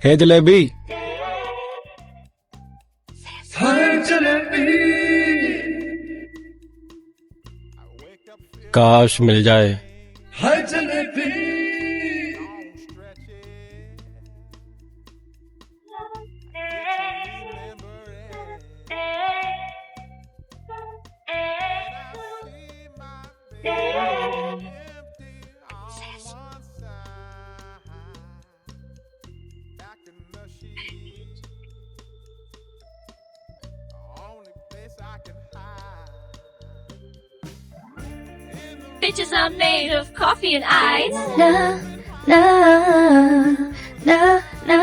है जलेबी। काश मिल जाए। Bitches are made of coffee and ice. Na na na na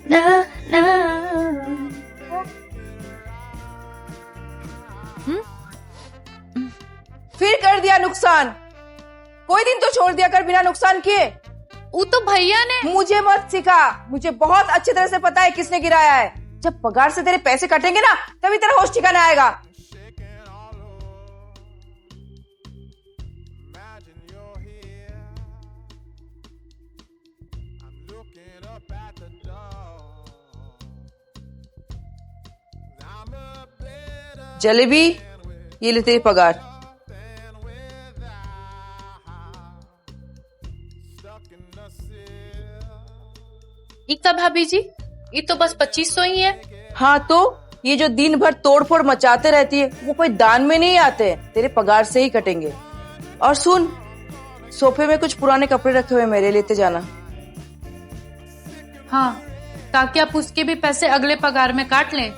na na फिर कर दिया नुकसान। कोई दिन तो छोड़ दिया कर बिना नुकसान किए। वो तो भैया ने। मुझे मत सिखा, मुझे बहुत अच्छी तरह से पता है किसने गिराया है। जब पगार से तेरे पैसे कटेंगे ना तभी तेरा होश ठिकाना आएगा। जलेबी, ये ले तेरी पगार। इतना भाभी जी, ये तो बस 2500 ही है। हाँ तो ये जो दिन भर तोड़फोड़ मचाते रहती है वो कोई दान में नहीं आते, तेरे पगार से ही कटेंगे। और सुन, सोफे में कुछ पुराने कपड़े रखे हुए मेरे लेते जाना। हाँ, ताकि आप उसके भी पैसे अगले पगार में काट लें।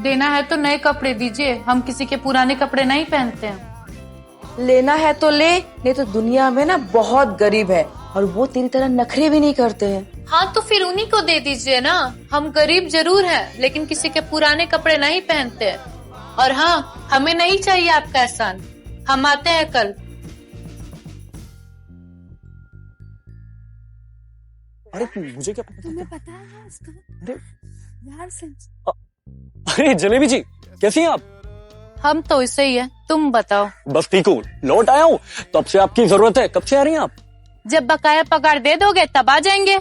देना है तो नए कपड़े दीजिए, हम किसी के पुराने कपड़े नहीं पहनते हैं। लेना है तो ले, नहीं तो दुनिया में ना बहुत गरीब है और वो तेरी तरह नखरे भी नहीं करते हैं। हाँ तो फिर उन्हीं को दे दीजिए ना। हम गरीब जरूर हैं, लेकिन किसी के पुराने कपड़े नहीं पहनते। और हाँ, हमें नहीं चाहिए आपका एहसान। हम आते हैं कल। अरे मुझे क्या पता? तुम्हें पता है इसका? अरे यार से अरे जलेबी जी, कैसी हैं आप? हम तो ऐसे ही है, तुम बताओ। बस ठीक हूँ, लौट आया हूँ। तब से आपकी जरूरत है। कब से आ रही हैं आप? जब बकाया पगार दे दोगे तब आ जाएंगे।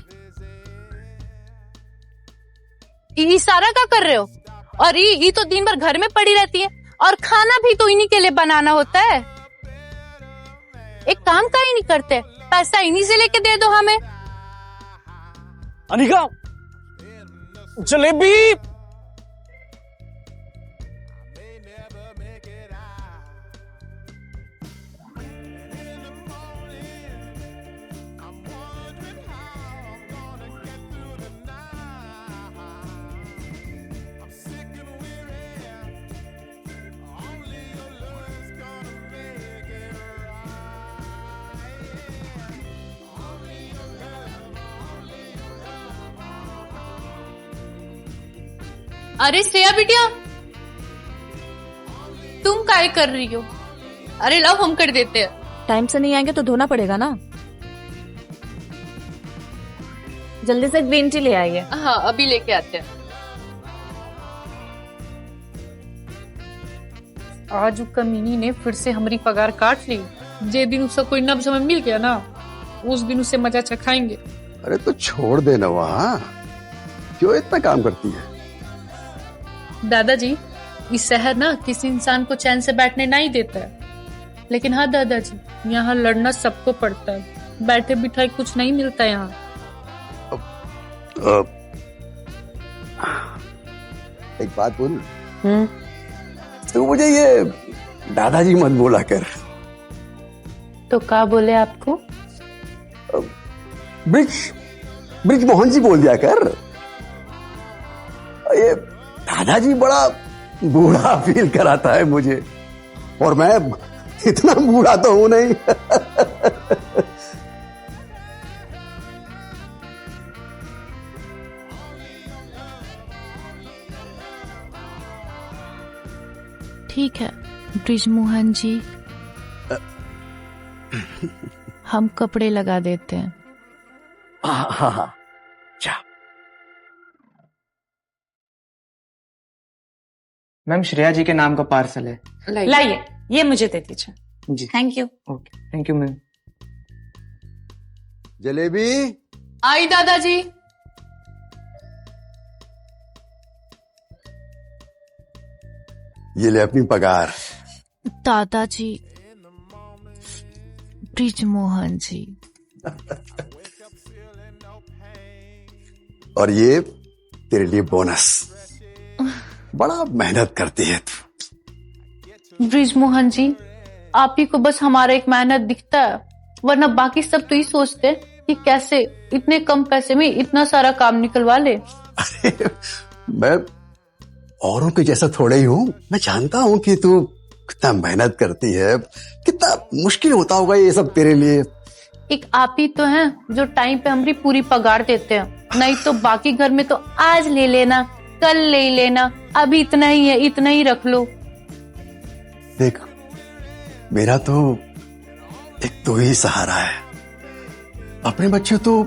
इशारा क्या कर रहे हो? और ये तो दिन भर घर में पड़ी रहती है और खाना भी तो इन्हीं के लिए बनाना होता है। एक काम का ही नहीं करते, पैसा इन्हीं से लेके दे दो हमें। अनिका, जलेबी। अरे श्रेया बिटिया, तुम काय कर रही हो? अरे लाओ, हम कर देते हैं। टाइम से नहीं आएंगे तो धोना पड़ेगा ना। जल्दी से ग्रीन टी ले आइए। हाँ, अभी लेके आते हैं। आज कमीनी ने फिर से हमारी पगार काट ली। जे दिन उसका कोई नब्ज हमें मिल गया ना, उस दिन उसे मजा चखाएंगे। अरे तो छोड़ देना, वहाँ क्यों इतना काम करती है? दादाजी, इस शहर ना किसी इंसान को चैन से बैठने नहीं देता है। लेकिन हाँ दादाजी, यहाँ लड़ना सबको पड़ता है। बैठे बिठाए कुछ नहीं मिलता यहाँ। एक बात बोल, तो मुझे ये दादाजी मत बोला कर। तो क्या बोले आपको? ब्रिज मोहन जी बोल दिया कर। ये दादाजी बड़ा बूढ़ा फील कराता है मुझे, और मैं इतना बूढ़ा तो हूं नहीं। ठीक है ब्रिजमोहन जी, हम कपड़े लगा देते हैं। हाँ, मैम श्रेया जी के नाम का पार्सल है। लाइए, ये मुझे दे दीजिए। जी thank you. Okay, thank you ma'am. Jalebi. आई दादाजी। ये ले अपनी पगार। दादाजी, ब्रिजमोहन जी। और ये तेरे लिए बोनस। बड़ा मेहनत करती है तू। ब्रिजमोहन जी, आप ही को बस हमारा एक मेहनत दिखता है, वरना बाकी सब तो ही सोचते हैं कि कैसे इतने कम पैसे में इतना सारा काम निकलवा ले। अरे मैं औरों के जैसा थोड़े ही हूं। मैं जानता हूं कि तू कितना मेहनत करती है, कितना मुश्किल होता होगा ये सब तेरे लिए। एक आप ही तो हैं जो टाइम पे हमारी पूरी पगार देते हैं, नहीं तो बाकी घर में तो आज ले लेना, कल ले लेना, अभी इतना ही है, इतना ही रख लो। देख, मेरा तो एक तो ही सहारा है। अपने बच्चे तो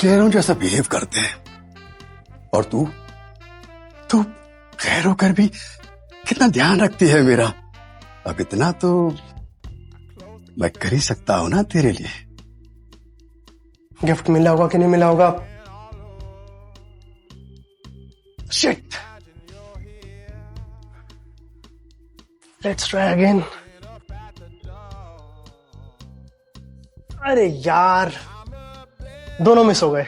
गैरों जैसा बिहेव करते हैं, और तू गैर होकर भी कितना ध्यान रखती है मेरा। अब इतना तो मैं कर ही सकता हूं ना तेरे लिए। गिफ्ट मिला होगा कि नहीं मिला होगा? Shit, let's try again. अरे यार, दोनों मिस हो गए।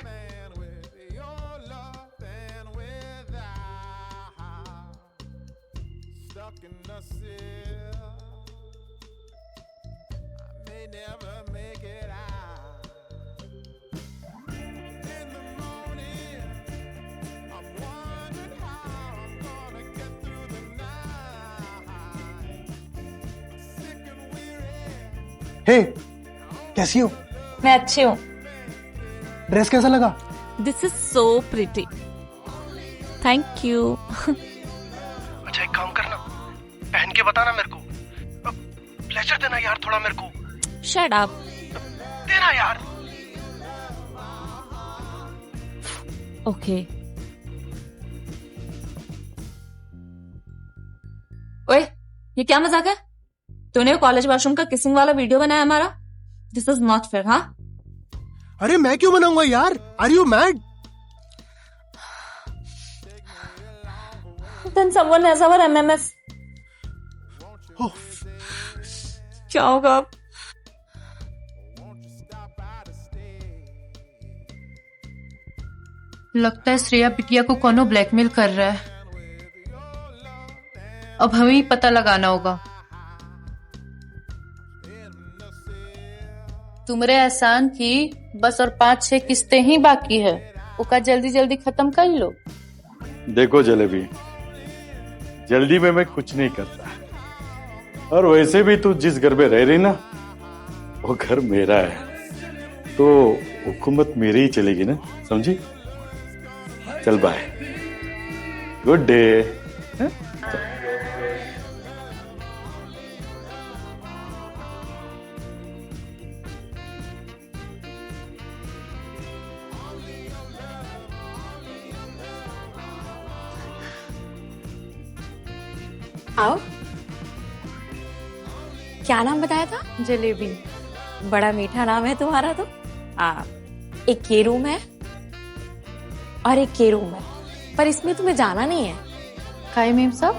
हे, कैसी हो? मैं अच्छी हूँ। ड्रेस कैसा लगा? This is so pretty. Thank you. अच्छा एक काम करना, पहन के बताना मेरे को। प्लेजर देना यार थोड़ा मेरे को। Shut up. देना यार। ओके। ओए, ये क्या मजाक है? तूने कॉलेज वॉशरूम का किसिंग वाला वीडियो बनाया हमारा? This is not fair. हाँ, अरे मैं क्यों बनाऊंगा यार? Are you mad? then someone has our MMS. क्या होगा अब? लगता है श्रेया बिटिया को कोनो ब्लैकमेल कर रहा है। अब हमें ही पता लगाना होगा। तुमरे एहसान की बस और 5-6 किस्तें ही बाकी है, उसका जल्दी जल्दी खत्म कर लो। देखो जलेबी, जल्दी में मैं कुछ नहीं करता, और वैसे भी तू जिस घर में रह रही ना, वो घर मेरा है, तो हुकूमत मेरी ही चलेगी ना, समझी? चल बाय, गुड डे। आओ। क्या नाम बताया था? जलेबी। बड़ा मीठा नाम है तुम्हारा तो। एक ये रूम है और एक ये रूम है, पर इसमें तुम्हें जाना नहीं है। खाए मेम साहब?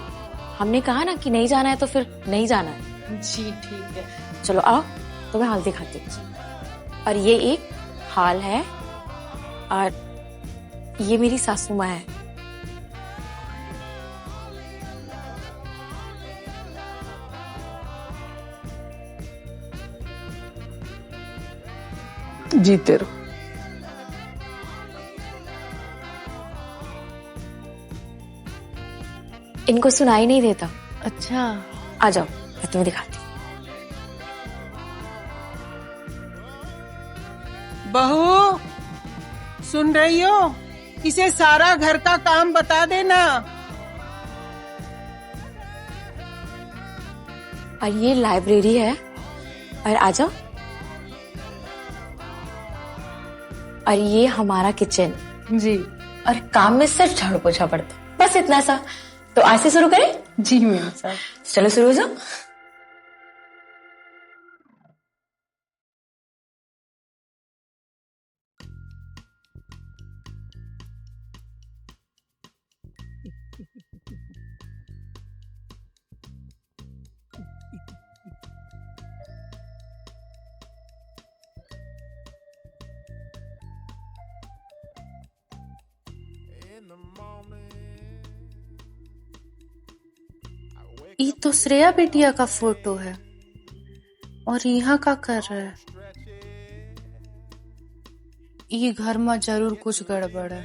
हमने कहा ना कि नहीं जाना है तो फिर नहीं जाना है। जी ठीक है। चलो आओ, तुम्हें हाल दिखाती हूँ। और ये एक हाल है, और ये मेरी सासू माँ है। जीते रहो। इनको सुनाई नहीं देता। अच्छा, आ जाओ, मैं तुम्हें दिखाती हूँ। बहू, सुन रही हो? इसे सारा घर का काम बता देना। और ये लाइब्रेरी है, और आ जाओ। और ये हमारा किचन। जी। और काम में सिर्फ झाड़ू पोछा पड़ता, बस इतना सा। तो आज से शुरू करें? जी मीम साहब। चलो शुरू हो जाओ। ये तो श्रेया बिटिया का फोटो है और यहाँ का कर रहा है। ये घर में जरूर कुछ गड़बड़ है।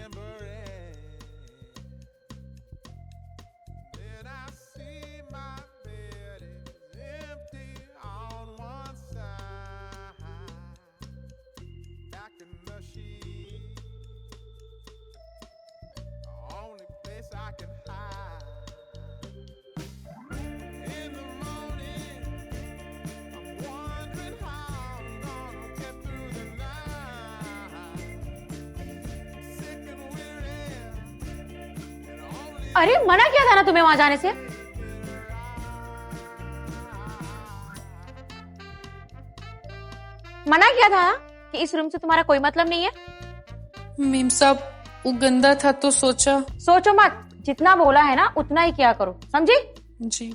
अरे मना किया था ना तुम्हें वहां जाने से। मना किया था ना कि इस रूम से तुम्हारा कोई मतलब नहीं है। मीम साहब वो गंदा था तो सोचा। सोचो मत, जितना बोला है ना उतना ही किया करो, समझी? जी।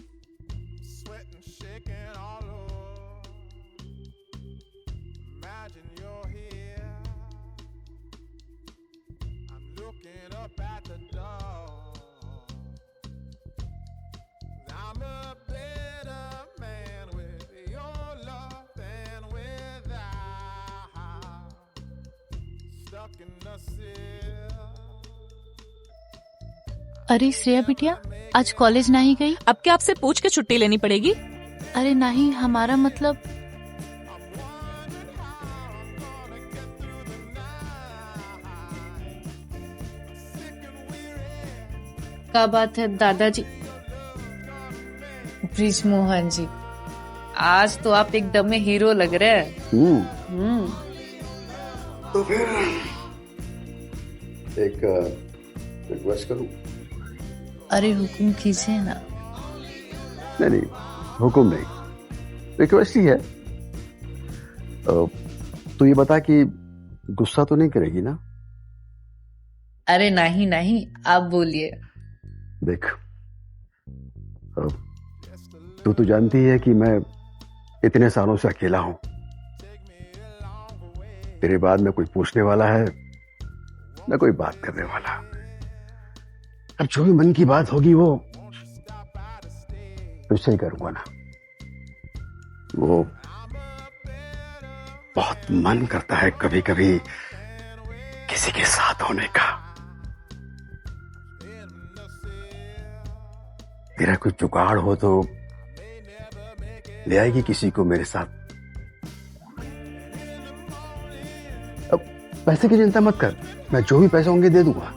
अरे श्रेया बिटिया आज कॉलेज नहीं गई? अब क्या आपसे पूछ के छुट्टी लेनी पड़ेगी? अरे नहीं, हमारा मतलब क्या बात है दादाजी। ब्रिज मोहन जी, आज तो आप एकदम में हीरो लग रहे हैं। तो फिर एक रिक्वेस्ट करूं? अरे हुक्म कीजिए ना। नहीं नहीं, हुक्म नहीं, रिक्वेस्ट ही है। तो ये बता कि गुस्सा तो नहीं करेगी ना? अरे नहीं नहीं, आप बोलिए। देख, तू तो जानती है कि मैं इतने सालों से अकेला हूं। तेरे बाद में कोई पूछने वाला है न कोई बात करने वाला। अब जो भी मन की बात होगी वो तुझसे ही करूंगा ना। वो बहुत मन करता है कभी कभी किसी के साथ होने का। तेरा कोई जुगाड़ हो तो ले आएगी किसी को मेरे साथ। अब पैसे की चिंता मत कर, मैं जो भी पैसे होंगे दे दूंगा।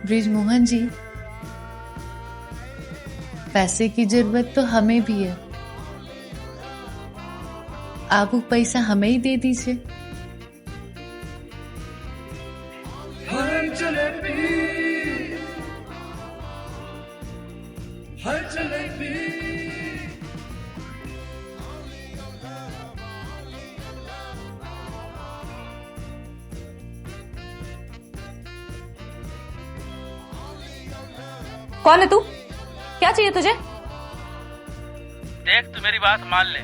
ब्रिज मोहन जी, पैसे की जरूरत तो हमें भी है, आप वो पैसा हमें ही दे दीजिए। कौन है तू? क्या चाहिए तुझे? देख, तू मेरी बात मान ले।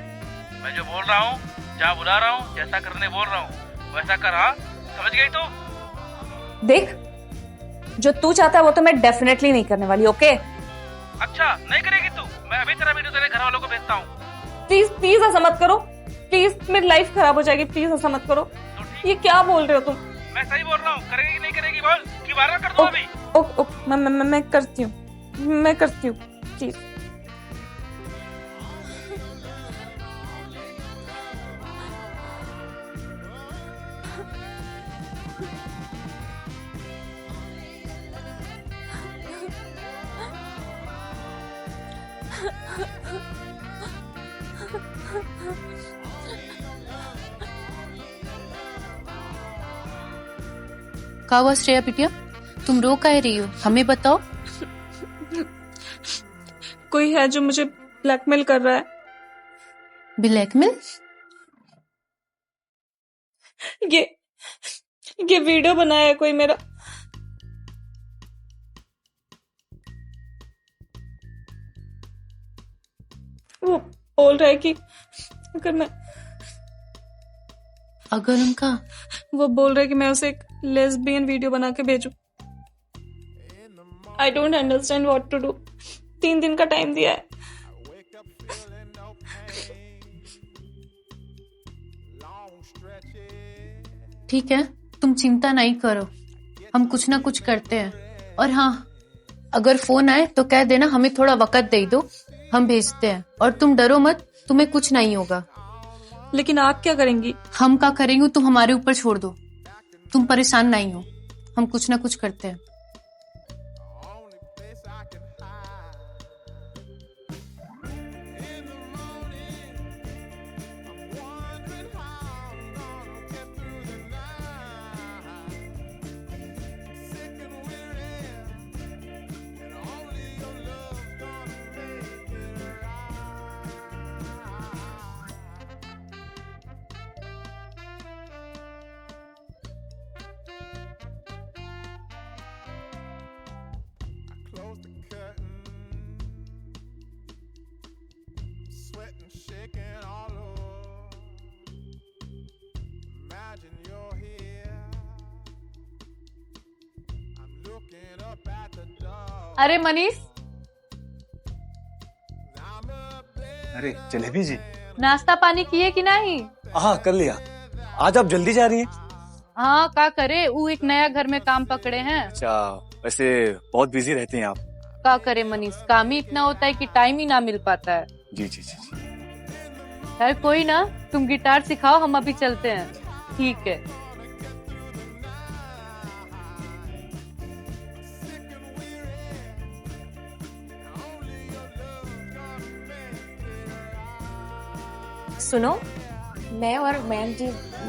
मैं जो बोल रहा हूँ, जहाँ बुला रहा हूँ, जैसा करने बोल रहा हूँ वैसा कर। हाँ, समझ गई तू? देख, जो तू चाहता है वो तो मैं डेफिनेटली नहीं करने वाली। ओके? अच्छा, नहीं करेगी तू? मैं अभी तेरा वीडियो तेरे घर वालों को भेजता हूँ। प्लीज प्लीज ऐसा मत करो, प्लीज मेरी लाइफ खराब हो जाएगी। प्लीज ऐसा मत करो। ये क्या बोल रहे हो तुम? मैं सही बोल रहा हूँ। करेगी नहीं करेगी बोल, कि वायरल कर दूँ अभी। ओके, मैं करती हूँ, मैं करती हूँ, प्लीज। क्या हुआ श्रेया बिटिया, तुम रो कह रही हो, हमें बताओ। कोई है जो मुझे ब्लैकमेल कर रहा है। ब्लैकमेल? ये वीडियो बनाया है कोई मेरा। वो बोल रहा है कि अगर उनका वो बोल रहा है कि मैं उसे एक लेस्बियन वीडियो बना के भेजूं। I don't understand what to do. 3 दिन का टाइम दिया है। ठीक है, तुम चिंता नहीं करो, हम कुछ ना कुछ करते हैं। और हाँ, अगर फोन आए तो कह देना हमें थोड़ा वक्त दे दो, हम भेजते हैं। और तुम डरो मत, तुम्हें कुछ नहीं होगा। लेकिन आप क्या करेंगी? हम क्या करेंगे तुम हमारे ऊपर छोड़ दो, तुम परेशान नहीं हो, हम कुछ ना कुछ करते हैं। अरे मनीष, अरे जलेबी जी, नाश्ता पानी किए कि नहीं? हाँ कर लिया। आज आप जल्दी जा रही हैं? हाँ, क्या करे, वो एक नया घर में काम पकड़े हैं। अच्छा, वैसे बहुत बिजी रहती हैं आप। क्या करे मनीष, काम ही इतना होता है कि टाइम ही ना मिल पाता है। जी जी जी जी। यार कोई ना, तुम गिटार सिखाओ, हम अभी चलते हैं। ठीक है। सुनो, मैं और मैम जी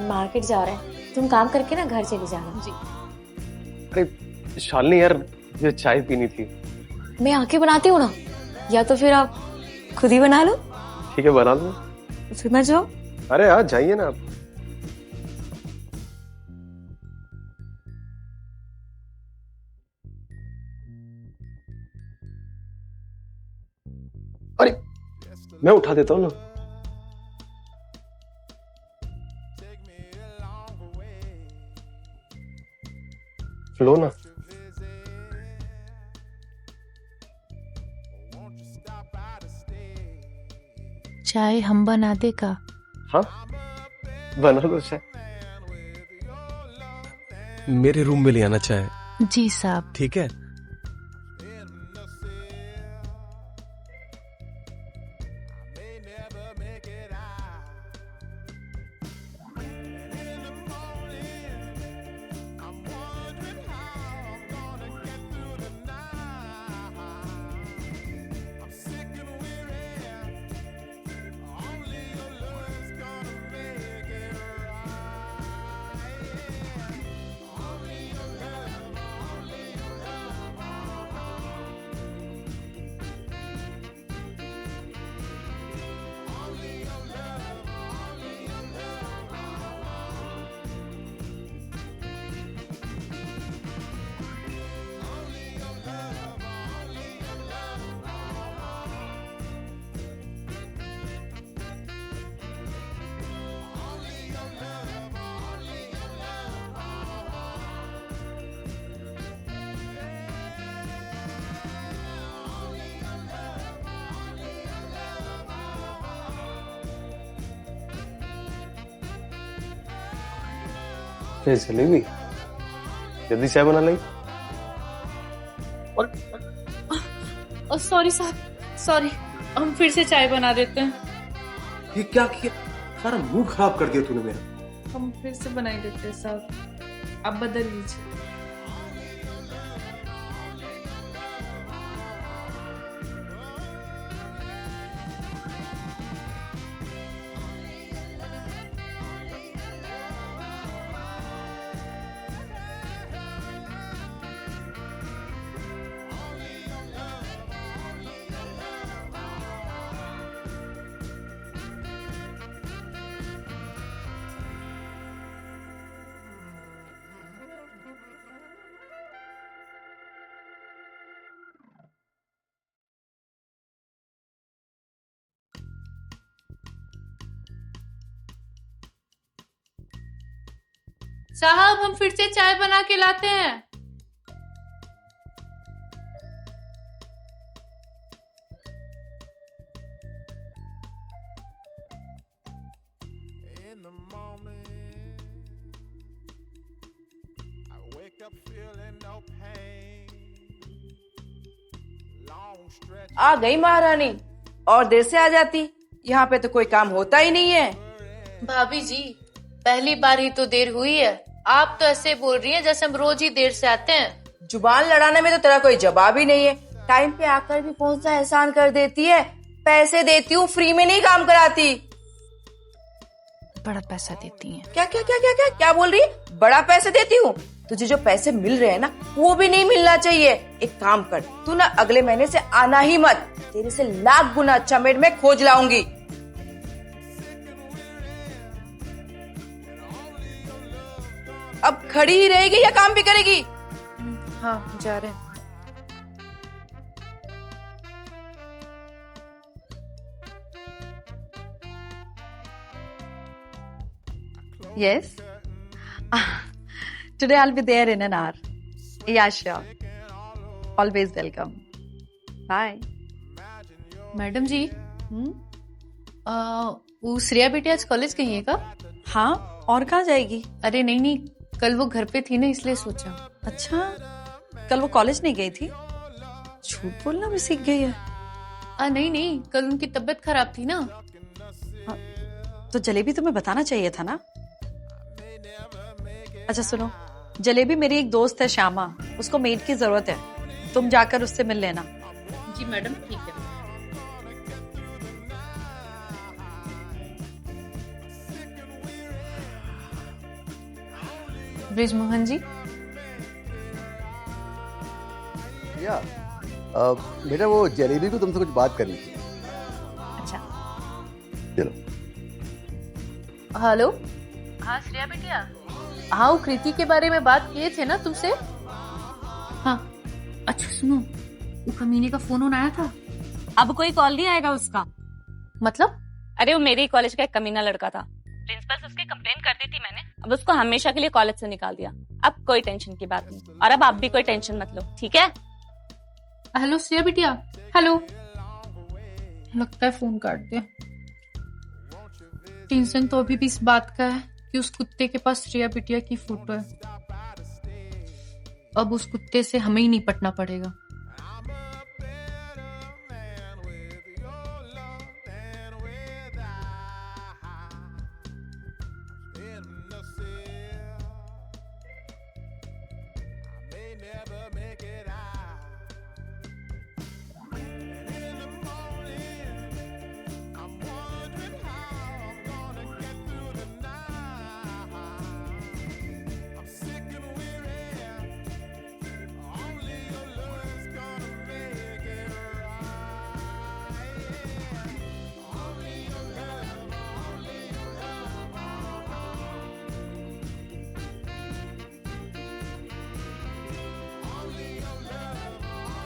मार्केट जा रहे हैं, तुम काम करके ना घर चली जाना। जी। अरे शालिनी यार, मुझे चाय पीनी थी। मैं आके बनाती हूँ ना, या तो फिर आप खुद ही बना लो। ठीक है, बना लो। फिर मैं जाओ। अरे आज जाइए ना आप। अरे मैं उठा देता हूँ ना। लो ना। चाय हम बना दे का? हाँ, बना दो चाय। मेरे रूम में ले आना चाय। जी साहब। ठीक है। जलेबी, जल्दी चाय बना लाई। सॉरी साहब, सॉरी, हम फिर से चाय बना देते हैं। ये क्या किया, सारा मुंह खराब कर दिया तूने मेरा। हम फिर से बनाई देते हैं साहब, आप बदल लीजिए। साहब हम फिर से चाय बना के लाते हैं। आ गई महारानी, और देर से आ जाती, यहाँ पे तो कोई काम होता ही नहीं है। भाभी जी पहली बार ही तो देर हुई है, आप तो ऐसे बोल रही हैं जैसे हम रोज ही देर से आते हैं। जुबान लड़ाने में तो तेरा कोई जवाब ही नहीं है। टाइम पे आकर भी कौन सा एहसान कर देती है। पैसे देती हूँ, फ्री में नहीं काम कराती। बड़ा पैसा देती हैं। क्या क्या क्या क्या क्या क्या बोल रही है? बड़ा पैसे देती हूँ? तुझे जो पैसे मिल रहे हैं ना, वो भी नहीं मिलना चाहिए। एक काम कर, तू ना अगले महीने से आना ही मत। तेरे से लाख गुना अच्छा मेड मैं खोज लाऊंगी। अब खड़ी ही रहेगी या काम भी करेगी? हाँ जा रहे हैं। Yes. Today I'll be there in an hour. Yeah, sure. Always welcome. Bye. Madam जी वो श्रेया बेटी आज कॉलेज गई है का? हाँ, और कहाँ जाएगी? अरे नहीं नहीं, कल वो घर पे थी ना, इसलिए सोचा। अच्छा, कल वो कॉलेज नहीं गई थी? झूठ बोलना भी सीख गई है। नहीं नहीं, कल उनकी तबीयत खराब थी ना। तो जलेबी तुम्हें बताना चाहिए था ना। अच्छा सुनो, जलेबी मेरी एक दोस्त है श्यामा, उसको मेड की जरूरत है, तुम जाकर उससे मिल लेना। जी मैडम ठीक है। ब्रिजमोहन जी। या बेटा वो जलेबी को तुमसे कुछ बात करनी थी। अच्छा चलो। हेलो। हाँ श्रेया बेटिया। हाँ वो कृति के बारे में बात किए थे ना तुमसे। हाँ अच्छा सुनो, वो कमीने का फोन आया था। अब कोई कॉल नहीं आएगा उसका। मतलब? अरे वो मेरे ही कॉलेज का एक कमीना लड़का था, प्रिंसिपल से उसकी कंप्लेंट कर दी थी मैंने। अब उसको हमेशा के लिए कॉलेज से निकाल दिया। अब कोई टेंशन की बात नहीं, और अब आप भी कोई टेंशन मत लो, ठीक है? हेलो श्रेया बिटिया। हेलो। लगता है फोन काट दिया। टेंशन तो अभी भी इस बात का है कि उस कुत्ते के पास श्रेया बिटिया की फोटो है। अब उस कुत्ते से हमें ही निपटना पड़ेगा।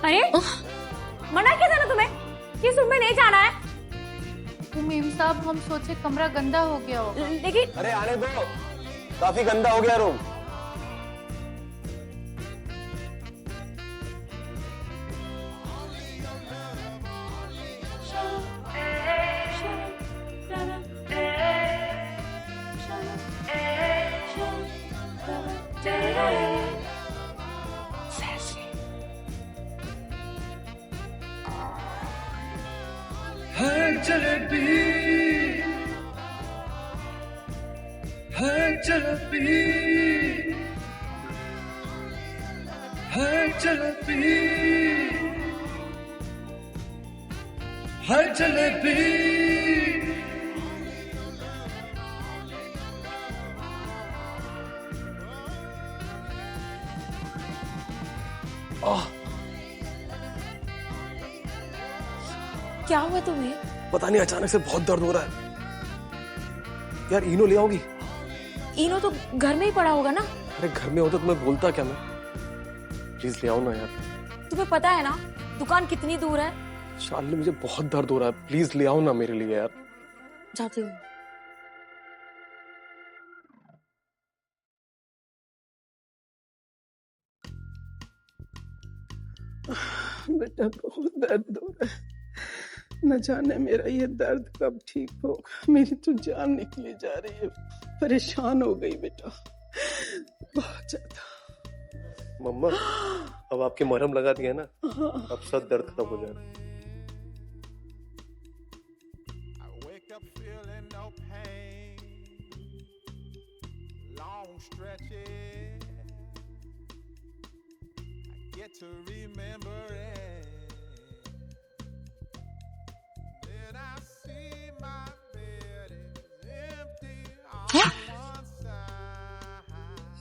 अरे मना किया था ना तुम्हें कि इस रूम में नहीं जाना है। तो मेम साहब हम सोचे कमरा गंदा हो गया होगा। लेकिन अरे आने दो, काफी गंदा हो गया रूम। क्या हुआ तुम्हें? पता नहीं, अचानक से बहुत दर्द हो रहा है यार। इनो ले आओगी? इनो तो घर में ही पड़ा होगा ना। अरे घर में होता तो मैं बोलता क्या? मैं प्लीज ले आओ ना यार। तुम्हें पता है ना दुकान कितनी दूर है? शालिनी मुझे बहुत दर्द हो रहा है, प्लीज ले आओ ना मेरे लिए यार। जाती हूँ। बेटा बहुत दर्द हो रहा है, न जाने मेरा ये दर्द कब ठीक होगा। मेरी तो जान निकली जा रही है, परेशान हो गई बेटा बहुत ज्यादा। मम्मा अब आपके मरहम लगा दिया ना, अब सब दर्द खत्म हो जाएगा।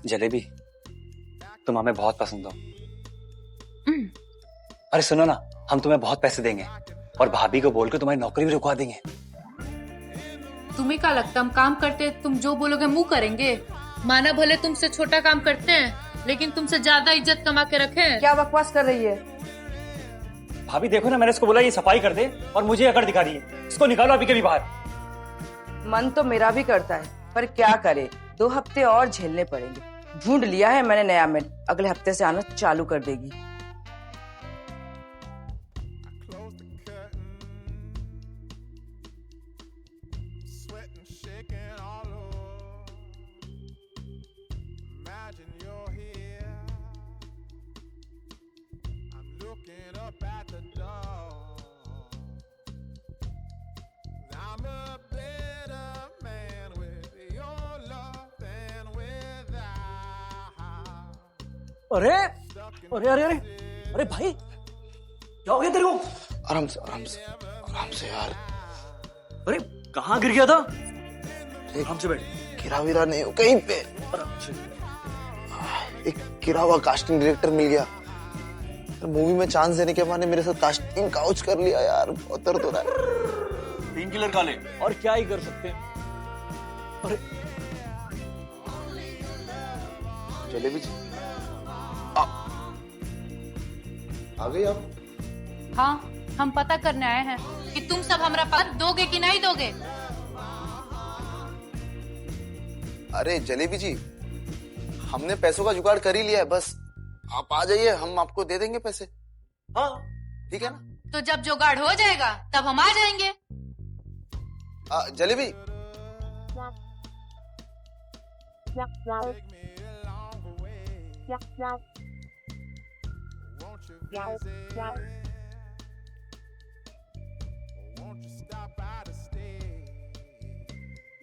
जलेबी, तुम हमें बहुत पसंद हो। अरे सुनो ना, हम तुम्हें बहुत पैसे देंगे और भाभी को बोल के तुम्हारी नौकरी भी रुकवा देंगे। तुम्हें क्या लगता हम काम करते, तुम जो बोलोगे मुंह करेंगे? माना भले तुमसे छोटा काम करते हैं, लेकिन तुमसे ज्यादा इज्जत कमा के रखे हैं। क्या बकवास कर रही है? भाभी देखो ना, मैंने इसको बोला ये सफाई कर दे और मुझे अकड़ दिखा रही है। इसको निकालो अभी के भी बाहर। मन तो मेरा भी करता है, पर क्या करे, 2 हफ्ते और झेलने पड़ेंगे। ढूंढ लिया है मैंने नया मेड, अगले हफ्ते से आना चालू कर देगी। अरे अरे अरे अरे अरे भाई क्या हो गया तेरे को? आराम से आराम से आराम से यार। अरे कहाँ गिर गया था? आराम से बैठ। गिरा विरा नहीं हो कहीं पे। आराम से। एक गिरा हुआ कास्टिंग डायरेक्टर मिल गया, मूवी में चांस देने के बहाने मेरे साथ कास्टिंग काउच कर लिया यार। बहुत दर्द हो रहा है। पेन किलर खा ले, और क्या ही कर सकते हैं। अरे जलेबी जी आ गई आप? हाँ, हम पता करने आए हैं कि तुम सब हमरा पास दोगे कि नहीं दोगे। अरे जलेबी जी, हमने पैसों का जुगाड़ कर ही लिया है, बस आप आ जाइए, हम आपको दे देंगे पैसे। हाँ ठीक है ना? तो जब जुगाड़ हो जाएगा तब हम आ जाएंगे। जलेबी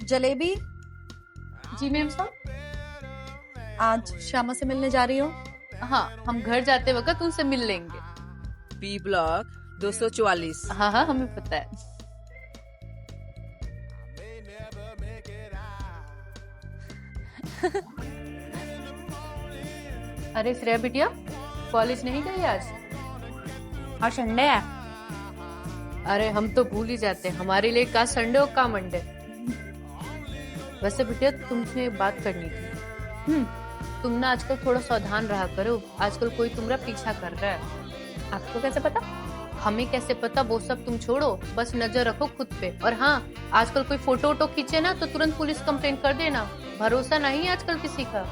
जलेबी, जी मैम साहब। आज श्यामा से मिलने जा रही हो? हाँ, हम घर जाते वक्त उनसे मिल लेंगे। B block 244। हाँ हाँ, हमें पता है। अरे श्रेया बिटिया, कॉलेज नहीं गई आज? और संडे है। अरे हम तो भूल ही जाते हैं, हमारे लिए का संडे और का मंडे। वैसे बिटिया तुमसे एक बात करनी थी। तुम ना आजकल थोड़ा सावधान रहा करो, आजकल कोई तुम्हारा पीछा कर रहा है। आपको कैसे पता? हमें कैसे पता, वो सब तुम छोड़ो, बस नजर रखो खुद पे। और हाँ, आजकल कोई फोटो वोटो खींचे ना तो तुरंत पुलिस कंप्लेंट कर देना। भरोसा नहीं आजकल किसी का।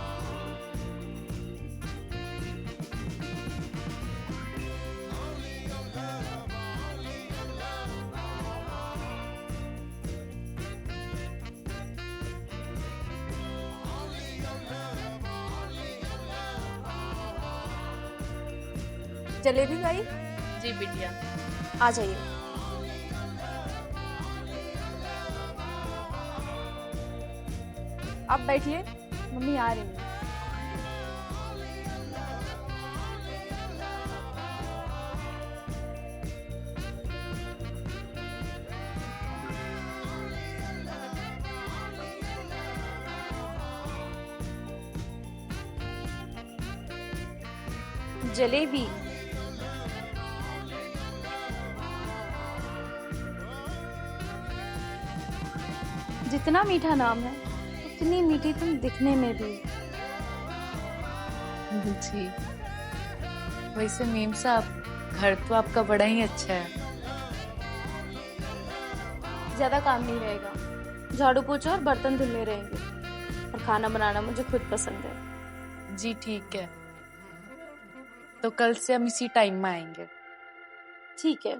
जलेबी भाई, जी बिटिया, आ जाइए। आप बैठिए, मम्मी आ रही है। जलेबी, जितना मीठा नाम है उतनी मीठी तुम दिखने में भी। जी। वैसे मीम साहब, घर तो आपका बड़ा ही अच्छा है। ज्यादा काम नहीं रहेगा, झाड़ू पोछा और बर्तन धुलने रहेंगे, और खाना बनाना मुझे खुद पसंद है। जी ठीक है, तो कल से हम इसी टाइम में आएंगे। ठीक है,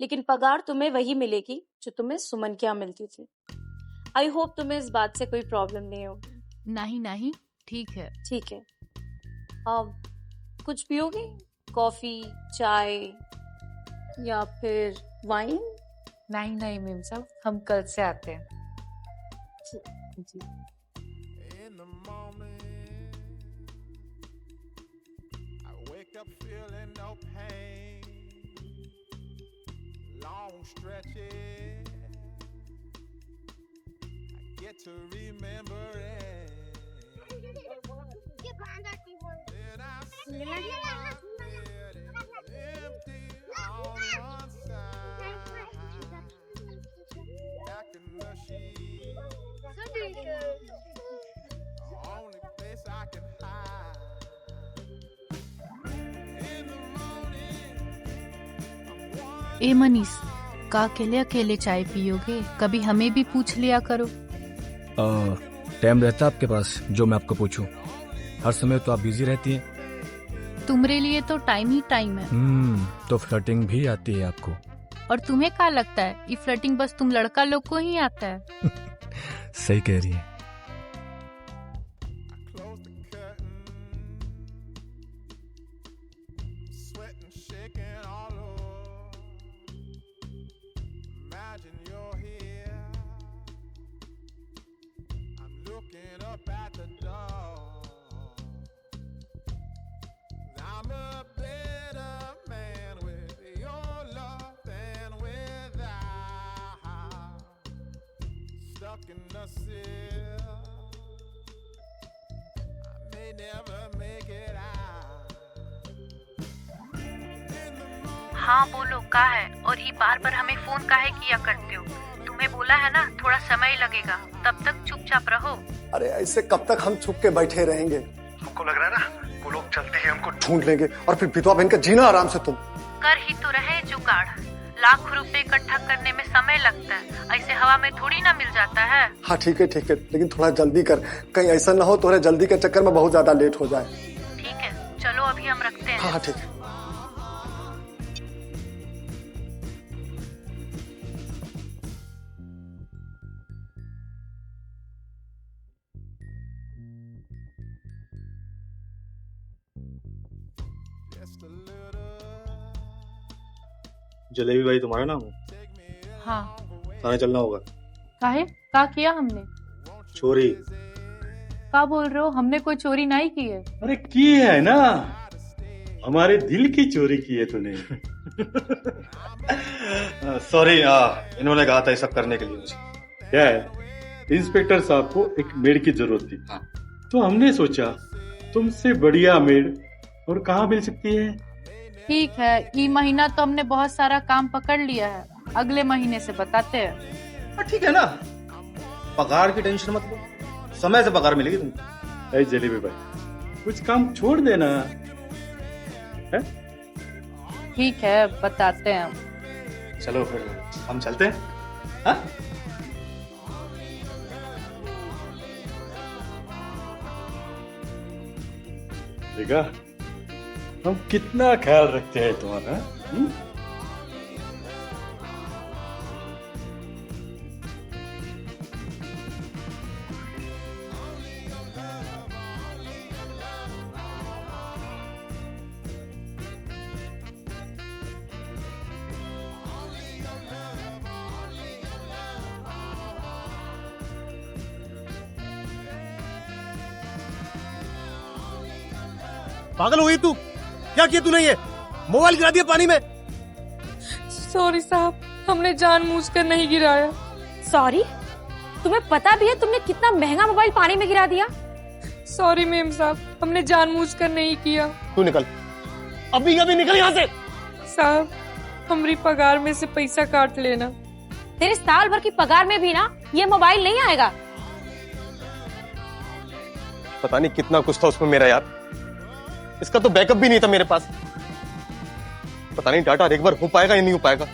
लेकिन पगार तुम्हें वही मिलेगी जो तुम्हें सुमन के यहाँ मिलती थी। आई होप तुम्हें इस बात से कोई प्रॉब्लम नहीं होगी। नहीं नहीं, ठीक है। ठीक है। कुछ पियोगे? कॉफी, चाय या फिर वाइन? नहीं नहीं मेम साहब, हम कल से आते हैं। जी। To remember it. Then I see my bed empty on one side. Back in the sheet. Only place I can hide. In the morning. ए मनीष, का अकेले अकेले चाय पियोगे? कभी हमें भी पूछ लिया करो। टाइम रहता है आपके पास जो मैं आपको पूछूं? हर समय तो आप बिजी रहती हैं। तुम्हारे लिए तो टाइम ही टाइम है। तो फ्लर्टिंग भी आती है आपको? और तुम्हें क्या लगता है ये फ्लर्टिंग बस तुम लड़का लोग को ही आता है? सही कह रही है। हाँ बोलो, का है? और ये बार बार हमें फोन काहे किया करते हो? तुम्हें बोला है ना थोड़ा समय लगेगा, तब तक चुपचाप रहो। अरे ऐसे कब तक हम छुप के बैठे रहेंगे? हमको लग रहा है ना वो लोग जल्दी ही हमको ढूंढ लेंगे और फिर विधवा बहन का जीना आराम से तुम कर ही तो रहे जुगाड़। लाख रुपए इकट्ठा करने में समय लगता है, ऐसे हवा में थोड़ी ना मिल जाता है। हाँ ठीक है, लेकिन थोड़ा जल्दी कर, कहीं ऐसा ना हो तुम्हारे जल्दी के चक्कर में बहुत ज्यादा लेट हो जाए। ठीक है, चलो अभी हम रखते हैं। हाँ ठीक है। जलेबी भाई तुम्हारा नाम है? हाँ। थाने चलना होगा। काहे? का किया हमने? चोरी। का बोल रहे हो? हमने कोई चोरी नहीं की है। अरे की है ना, हमारे दिल की चोरी की है तूने। सॉरी, इन्होंने कहा था ये सब करने के लिए मुझे। क्या है, इंस्पेक्टर साहब को एक मेड की जरूरत थी। तो हमने सोचा तुमसे बढ़िया मेड और कहाँ मिल सकती है। ठीक है, ये महीना तो हमने बहुत सारा काम पकड़ लिया है, अगले महीने से बताते हैं। ठीक है ना, पगार की टेंशन मत लो, समय से पगार मिलेगी तुमको। ऐ जलेबी भाई, कुछ काम छोड़ देना है? ठीक है, बताते हैं। चलो फिर हम चलते हैं। हाँ? देखा हम कितना ख्याल रखते हैं तुम्हारा। पागल हुई तू? क्या किया तूने? ये मोबाइल गिरा दिया पानी में। सॉरी साहब, हमने जानबूझकर नहीं गिराया। सॉरी? तुम्हें पता भी है तुमने कितना महंगा मोबाइल पानी में गिरा दिया? सॉरी मेम साहब, हमने जानबूझकर नहीं किया। तू निकल, अभी अभी निकल यहाँ से। साहब, हमारी पगार में से पैसा काट लेना। तेरे साल भर की पगार में भी ना ये मोबाइल नहीं आएगा। पता नहीं कितना कुछ था उसमें मेरा यार, इसका तो बैकअप भी नहीं था मेरे पास। पता नहीं डाटा एक बार हो पाएगा या नहीं हो पाएगा।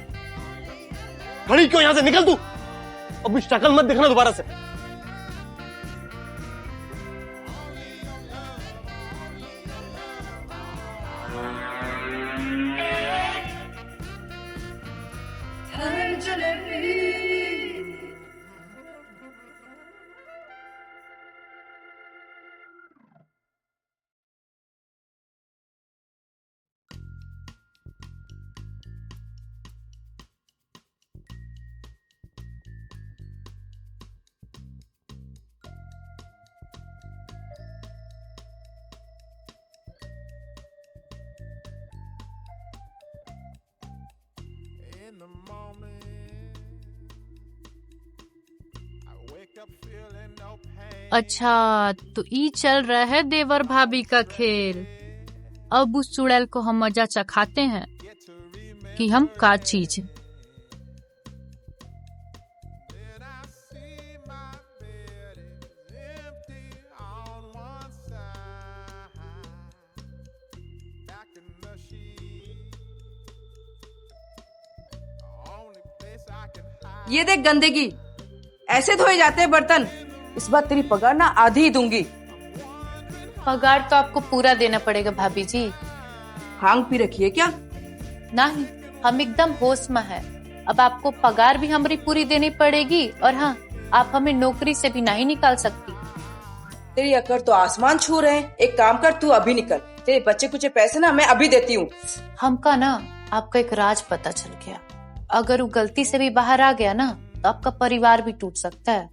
खड़ी क्यों यहाँ से? निकल तू, अब शक्ल मत दिखना दोबारा से। In the morning, I wake up feeling no pain. अच्छा, तो ई चल रहा है देवर भाभी का खेल। अब उस चुड़ैल को हम मजा चखाते हैं कि हम का चीज हैं। ये देख गंदगी, ऐसे धोए जाते हैं बर्तन। इस बार तेरी पगार ना आधी ही दूंगी। पगार तो आपको पूरा देना पड़ेगा भाभी जी। भांग पी रखी है क्या? नहीं, हम एकदम होश में है। अब आपको पगार भी हमारी पूरी देनी पड़ेगी और हाँ, आप हमें नौकरी से भी नहीं निकाल सकती। तेरी अकड़ तो आसमान छू रहे हैं। एक काम कर, तू अभी निकल। तेरे बच्चे कुछ पैसे ना मैं अभी देती हूँ। हमका ना आपका एक राज पता चल गया। अगर वो गलती से भी बाहर आ गया ना तो आपका परिवार भी टूट सकता है।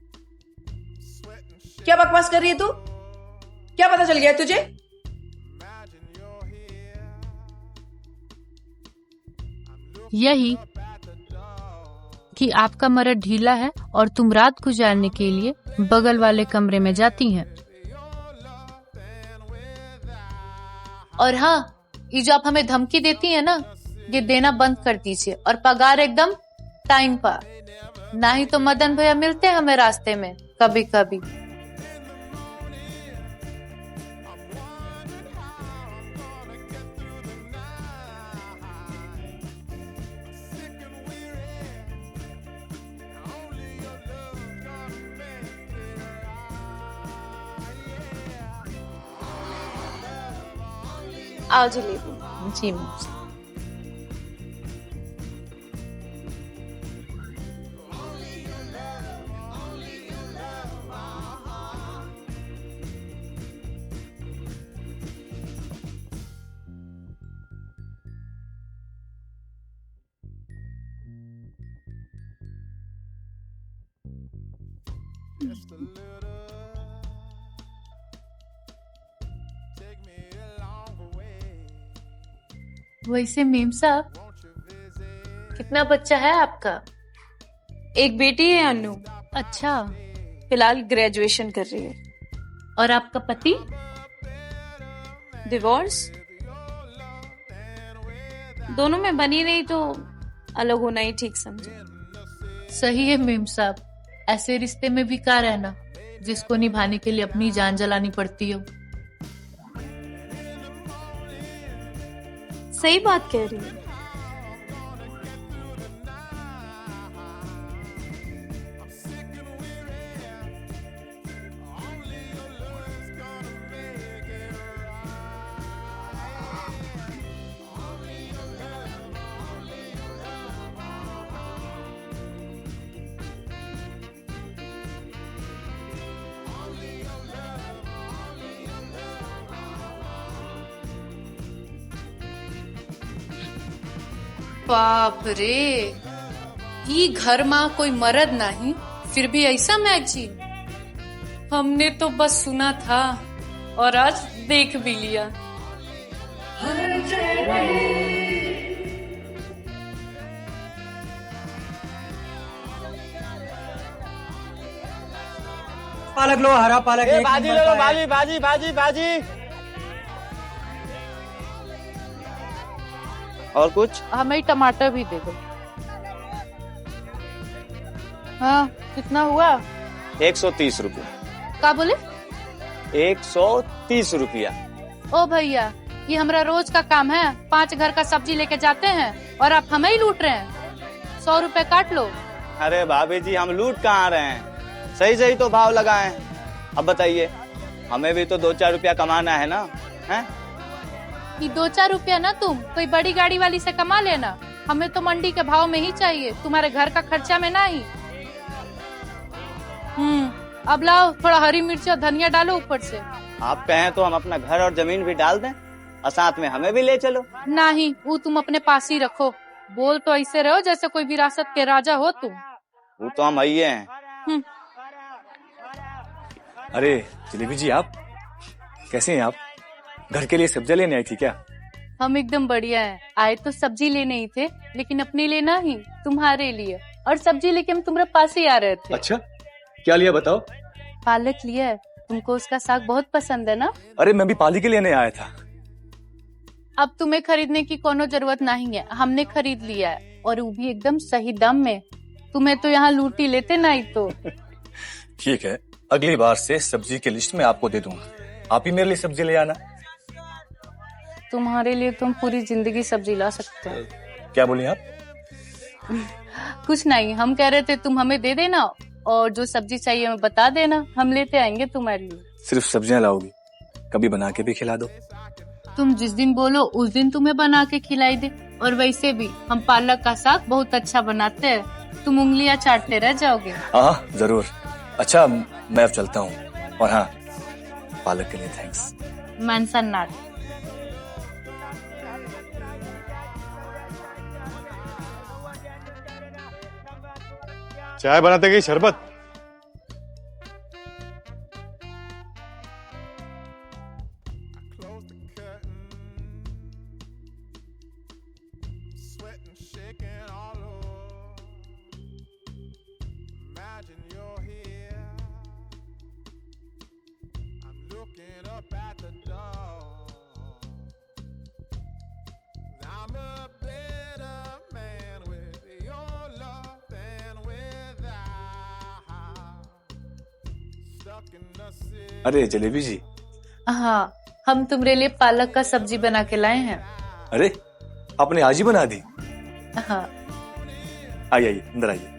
क्या बकवास कर रही है तू? क्या पता चल गया है तुझे? यही कि आपका मर्द ढीला है और तुम रात गुजारने के लिए बगल वाले कमरे में जाती हैं। और हाँ, ये जो आप हमें धमकी देती है ना, ये देना बंद कर दीजिए और पगार एकदम टाइम पर। ना ही तो मदन भैया मिलते हैं हमें रास्ते में कभी कभी। आओ जलेबी। जी Just a little, take me along the way. वैसे मेम साहब, कितना बच्चा है आपका? एक बेटी है अनु, अच्छा, फिलहाल ग्रेजुएशन कर रही है। और आपका पति? डिवोर्स, दोनों में बनी रही तो अलग होना ही ठीक समझे। सही है मेम साहब, ऐसे रिश्ते में भी क्या रहना जिसको निभाने के लिए अपनी जान जलानी पड़ती हो। सही बात कह रही है। बाप रे, ई घर में कोई मर्द नहीं, फिर भी ऐसा मैगजीन। हमने तो बस सुना था और आज देख भी लिया। पालक लो, हरा पालक। भाजी ले लो, भाजी भाजी भाजी भाजी। और कुछ? हमें टमाटर भी दे दो। हाँ, कितना हुआ? 130 रुपया। क्या बोले? 130 रुपया। ओ भैया, ये हमारा रोज का काम है। 5 घर का सब्जी लेके जाते हैं और आप हमें ही लूट रहे हैं। 100 रुपए काट लो। अरे भाभी जी, हम लूट कहाँ रहे हैं? सही सही तो भाव लगाए। अब बताइए, हमें भी तो 2-4 रुपया कमाना है ना, हैं? ये 2-4 रुपया ना तुम कोई बड़ी गाड़ी वाली से कमा लेना। हमें तो मंडी के भाव में ही चाहिए, तुम्हारे घर का खर्चा में नहीं। अब लाओ थोड़ा हरी मिर्च और धनिया डालो ऊपर से। आप कहें तो हम अपना घर और जमीन भी डाल दें और साथ में हमें भी ले चलो। नहीं, वो तुम अपने पास ही रखो। बोल तो ऐसे रहो जैसे कोई विरासत के राजा हो तुम। वो तो हम आइए हैं। अरे जलेबी जी, आप कैसे हैं? आप घर के लिए सब्जियां लेने आई थी क्या? हम एकदम बढ़िया हैं। आए तो सब्जी लेने ही थे, लेकिन अपने लिए नहीं, तुम्हारे लिए। और सब्जी लेके हम तुम्हारे पास ही आ रहे थे। अच्छा, क्या लिया बताओ? पालक लिया है, तुमको उसका साग बहुत पसंद है ना? अरे मैं भी पाली के लेने आया था। अब तुम्हें खरीदने की कोनो जरूरत नहीं है, हमने खरीद लिया है, और वो भी एकदम सही दाम में। तुम्हें तो यहाँ लूटी लेते नहीं तो। ठीक है, अगली बार से सब्जी की लिस्ट में आपको दे दूंगा, आप ही मेरे लिए सब्जी ले आना। तुम्हारे लिए तुम पूरी जिंदगी सब्जी ला सकते हो। क्या बोली आप? कुछ नहीं, हम कह रहे थे तुम हमें दे देना, और जो सब्जी चाहिए हमें बता देना, हम लेते आएंगे तुम्हारे लिए। सिर्फ सब्जियां लाओगी? कभी बना के भी खिला दो। तुम जिस दिन बोलो उस दिन तुम्हें बना के खिलाई दे। और वैसे भी हम पालक का साग बहुत अच्छा बनाते हैं, तुम उंगलियां चाटते रह जाओगे। हाँ जरूर। अच्छा, मैं अब चलता हूँ। और हाँ, पालक के लिए थैंक्स। Mention not. चाय बनाते गई शरबत? अरे जलेबी जी। हाँ, हम तुम्हारे लिए पालक का सब्जी बना के लाए हैं। अरे आपने आज ही बना दी? हाँ। आइए आइए, अंदर आइए।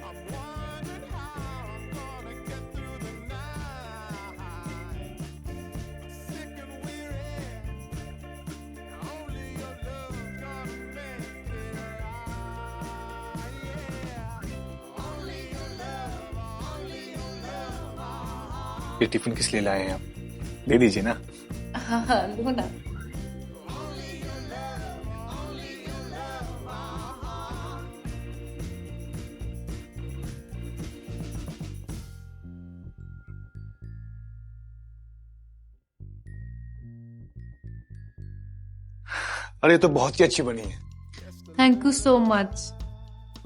ये टिफिन किस लिए लाए हैं आप? दे दीजिए ना। हाँ, लो ना। अरे तो बहुत ही अच्छी बनी है। Thank you so much.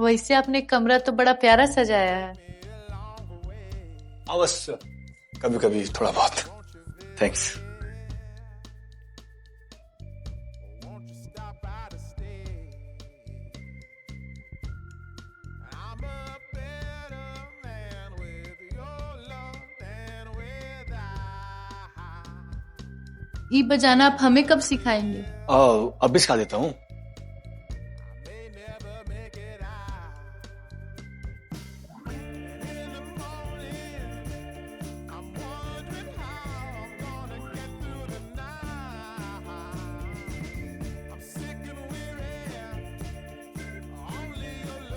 वैसे आपने कमरा तो बड़ा प्यारा सजाया है। अवश्य, कभी कभी थोड़ा बहुत। थैंक्स। ये बजाना आप हमें कब सिखाएंगे? अभी सिखा देता हूँ।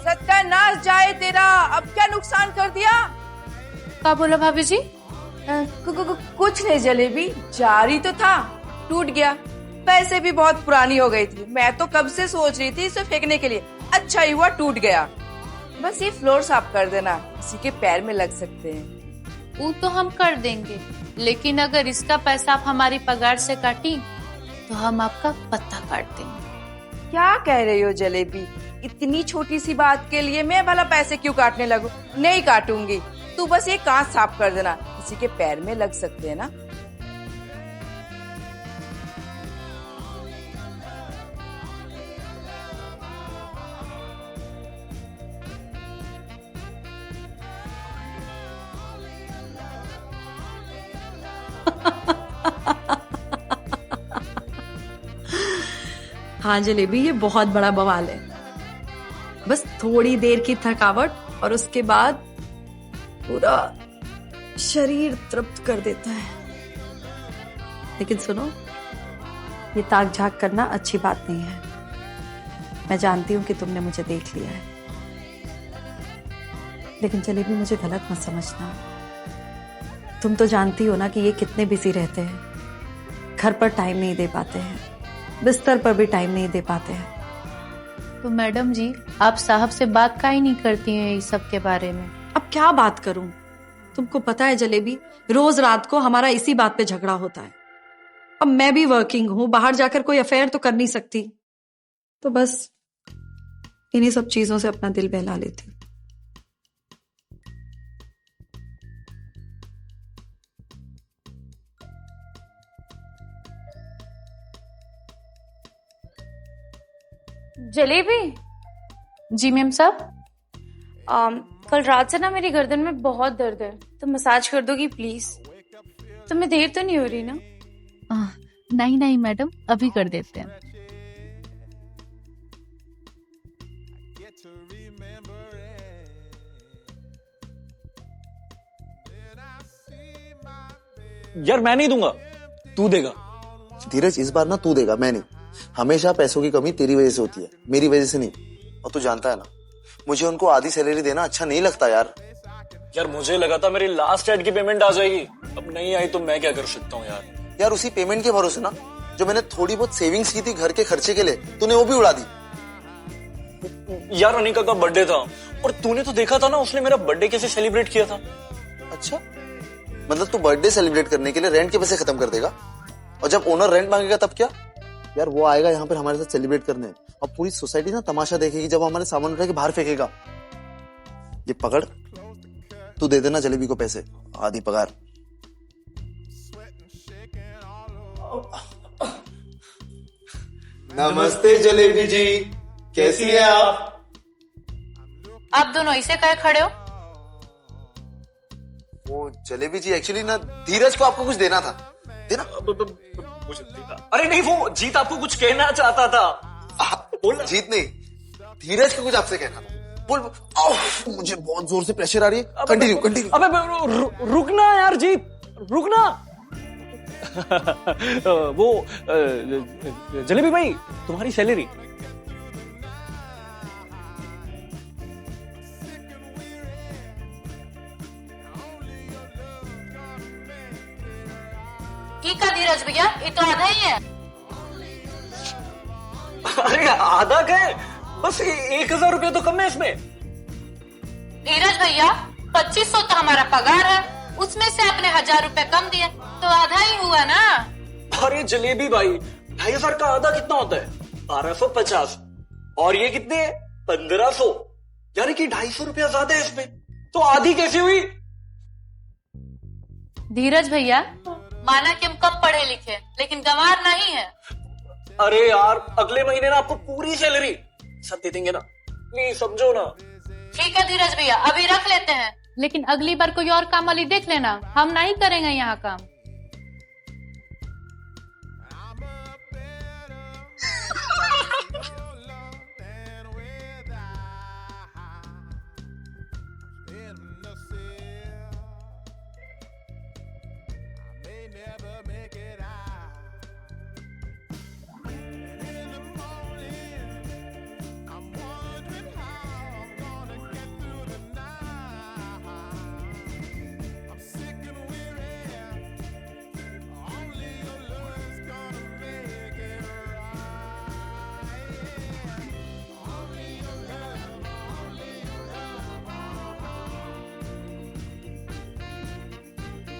सत्यानाश जाए तेरा, अब क्या नुकसान कर दिया? क्या बोला भाभी जी? कुछ नहीं जलेबी, जारी तो था, टूट गया। पैसे भी बहुत पुरानी हो गई थी, मैं तो कब से सोच रही थी इसे फेंकने के लिए। अच्छा ही हुआ टूट गया। बस ये फ्लोर साफ कर देना, किसी के पैर में लग सकते हैं। वो तो हम कर देंगे, लेकिन अगर इसका पैसा आप हमारी पगार से काटी तो हम आपका पत्ता काट देंगे। क्या कह रही हो जलेबी? इतनी छोटी सी बात के लिए मैं भला पैसे क्यों काटने लगूं? नहीं काटूंगी, तू बस ये कांच साफ कर देना, किसी के पैर में लग सकते हैं ना। हाँ जलेबी, ये बहुत बड़ा बवाल है। बस थोड़ी देर की थकावट और उसके बाद पूरा शरीर तृप्त कर देता है। लेकिन सुनो, ये ताक झाक करना अच्छी बात नहीं है। मैं जानती हूँ कि तुमने मुझे देख लिया है, लेकिन जलेबी मुझे गलत मत समझना। तुम तो जानती हो ना कि ये कितने बिजी रहते हैं, घर पर टाइम नहीं दे पाते हैं, बिस्तर पर भी टाइम नहीं दे पाते हैं। तो मैडम जी, आप साहब से बात काहे नहीं करती हैं इस सब के बारे में? अब क्या बात करूं? तुमको पता है जलेबी, रोज रात को हमारा इसी बात पे झगड़ा होता है। अब मैं भी वर्किंग हूं, बाहर जाकर कोई अफेयर तो कर नहीं सकती, तो बस इन्हीं सब चीजों से अपना दिल बहला लेती हूं। जलेबी जी मैम साहब। कल रात से ना मेरी गर्दन में बहुत दर्द है, तो मसाज कर दोगी प्लीज? तुम्हें देर तो नहीं हो रही ना? नहीं नहीं मैडम, अभी कर देते हैं। यार मैं नहीं दूंगा, तू देगा। धीरज, इस बार ना तू देगा, मैं नहीं। हमेशा पैसों की कमी तेरी वजह से होती है, मेरी वजह से नहीं। और तू जानता है ना, मुझे उनको आधी सैलरी देना अच्छा नहीं लगता यार। यार मुझे लगा था मेरी लास्ट एड की पेमेंट आ जाएगी, अब नहीं आई तो मैं क्या कर सकता हूँ यार। यार उसी पेमेंट के भरोसे ना, जो मैंने थोड़ी बहुत सेविंग्स की थी घर के खर्चे के लिए, तूने वो भी उड़ा दी। यार अनिका का बर्थडे था और तूने तो देखा था ना उसने मेरा बर्थडे कैसे सेलिब्रेट किया था। अच्छा, मतलब तू बर्थडे सेलिब्रेट करने के लिए रेंट के पैसे खत्म कर देगा, और जब ओनर रेंट मांगेगा तब क्या? यार वो आएगा यहाँ पर हमारे साथ सेलिब्रेट करने, और पूरी सोसाइटी ना तमाशा देखेगी जब हमारे सामान उठा के बाहर फेंकेगा। ये पकड़, तू दे देना जलेबी को पैसे, आधी पगार। नमस्ते जलेबी जी, कैसी है आप? आप दोनों इसे काहे खड़े हो? वो जलेबी जी, एक्चुअली ना धीरज को आपको कुछ देना था। देना? अरे नहीं, वो जीत आपको कुछ कहना चाहता था। बोल। जीत नहीं, धीरज को कुछ आपसे कहना था। बोल। मुझे बहुत जोर से प्रेशर आ रही है। Continue continue. अबे रुकना यार जीत, रुकना। वो जलेबी भाई, तुम्हारी सैलरी। ठीक है धीरज भैया, ये तो आधा ही है। अरे आधा क्या है, बस 1000 रुपये तो कम है इसमें। धीरज भैया, 2500 तो हमारा पगार है, उसमें से आपने 1000 रुपए कम दिए तो आधा ही हुआ ना। अरे जलेबी भाई, 2500 का आधा कितना होता है? 1250। और ये कितने है? 1500। यानी कि 250 रुपया ज्यादा है इसमें, तो आधी कैसे हुई? धीरज भैया, माना कि हम कम पढ़े लिखे, लेकिन गंवार नहीं है। अरे यार, अगले महीने ना आपको पूरी सैलरी सब दे देंगे ना, प्लीज समझो ना। ठीक है धीरज भैया, अभी रख लेते हैं, लेकिन अगली बार कोई और काम वाली देख लेना, हम नहीं करेंगे यहाँ काम।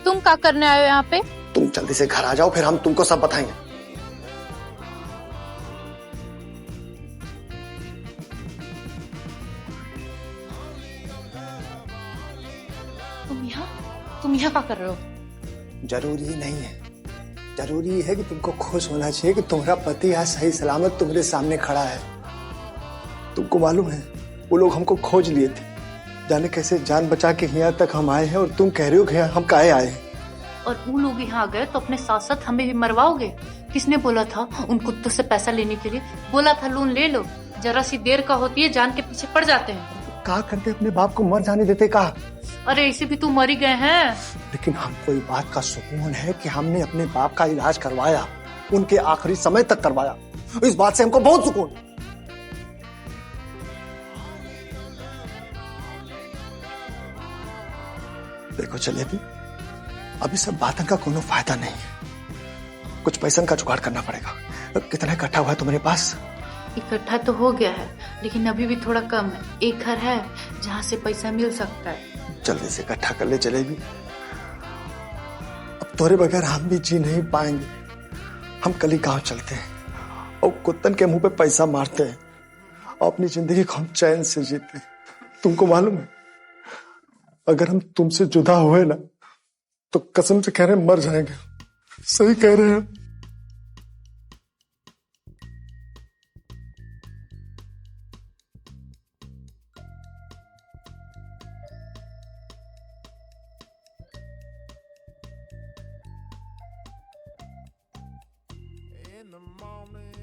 तुम क्या करने आए हो यहाँ पे? तुम जल्दी से घर आ जाओ, फिर हम तुमको सब बताएंगे। तुम यहाँ क्या कर रहे हो? जरूरी नहीं है, जरूरी है कि तुमको खुश होना चाहिए कि तुम्हारा पति आज सही सलामत तुम्हारे सामने खड़ा है। तुमको मालूम है, वो लोग हमको खोज लिए थे, जाने कैसे जान बचा के यहाँ तक हम आए हैं, और तुम कह रहे हो कि हम काहे आए हैं। और वो लोग यहाँ गए तो अपने साथ साथ हमें भी मरवाओगे? किसने बोला था उन कुत्तों से पैसा लेने के लिए? बोला था लोन ले लो, जरा सी देर का होती है जान के पीछे पड़ जाते हैं। कहा करते अपने बाप को मर जाने देते कहा। अरे इसे भी तुम मर ही गए हैं। लेकिन हमको इस बात का सुकून है कि हमने अपने बाप का इलाज करवाया, उनके आखिरी समय तक करवाया, इस बात से हमको बहुत सुकून। देखो जलेबी, अभी सब बातन का कोनो फायदा नहीं है। कुछ पैसा का जुगाड़ करना पड़ेगा। कितना इकट्ठा हुआ है तुम्हारे पास? इकट्ठा तो हो गया है, लेकिन अभी भी थोड़ा कम है। एक घर है जहाँ से पैसा मिल सकता है। जल्दी से इकट्ठा कर ले जलेबी। अब तोरे बगैर हम भी जी नहीं पाएंगे। हम कल ही गांव चलते हैं और कुत्तन के मुंह पे पैसा मारते हैं और अपनी जिंदगी को हम चैन से जीते हैं। तुमको मालूम है, अगर हम तुमसे जुदा हुए ना तो कसम से कह रहे हैं मर जाएंगे। सही कह रहे हैं। in the morning.